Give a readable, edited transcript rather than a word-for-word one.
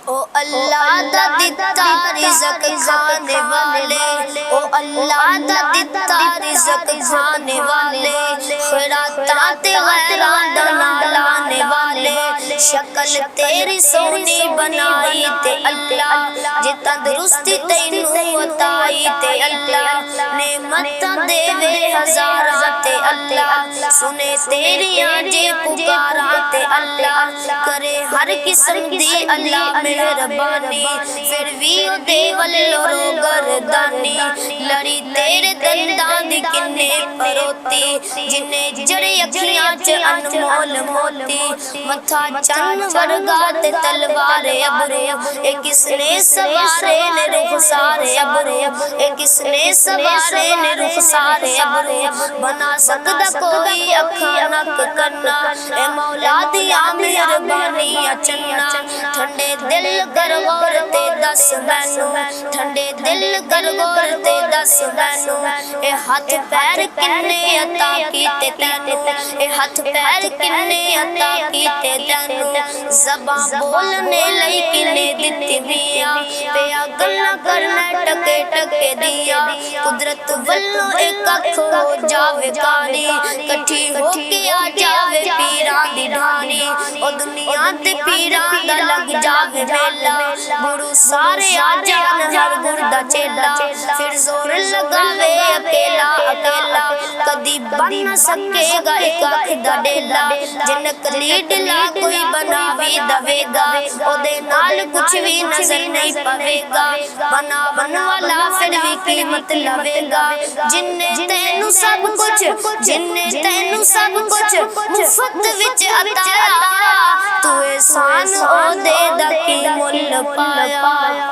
او اللہ دا دتا رزق کھانے والے، او اللہ دا دتا رزق کھانے والے، خیراتاں تے غیراں دا نام لانے والے، شکل تیری سونی بنائی تے اللہ، جے تندرستی تینوں عطائی تے اللہ، نعمتاں دیوے ہزاراں تے اللہ، سنے تیریاں جے پکاراں تے اللہ، کرے ہر قسم دی اللہ مہربانی، پھر بھی او دے ولو گردانی، لڑی تیرے دنداں دی کنے پروتی، جنہیں جڑے اکھیاں چ انمول موتی، متھا چن ورگا تے تلوار ابرو، اے کس نے سوارے نے رخسار ابرو، اے کس نے سوارے نے رخسار ابرو، بنا سکدا کوئی اکھاں نک کرنا، اے مولا دیا مہربانی چننا، ٹھنڈے دل گرگور تے دس مینوں، ٹھنڈے دل گرگور تے دس مینوں، اے ہاتھ پیر کنے عطا کیتے تینوں، اے ہاتھ پیر کنے عطا کیتے تینوں، زباں بولنے لئی کنے دتی میاں، پیا گلاں کرنا ٹکے ٹکے دیا، قدرت ولوں ایک اکھ ہو جاوے کانی، کٹھی ہو کے آ جاوے پیراں دی ڈھانی، او دنیا تے پیراں دا لگ جاوے میلا، گرو سارے آ جان ہر گردا چیلا، پھر زور لگاوے اکیلا اکیلا، کدی بن نہ سکے گا ایک اکھ دا ڈیلا، جے نکلی ڈلا کوئی بناوی دوے گا، او دے نال کچھ بھی نظر نہیں پوے گا، بناون والا پھر بھی قیمت لوے گا، جن نے تینوں سب کچھ، جن نے تینوں سب کچھ مفت وچ عطایا، تو احسان او دے دا کی مل پایا۔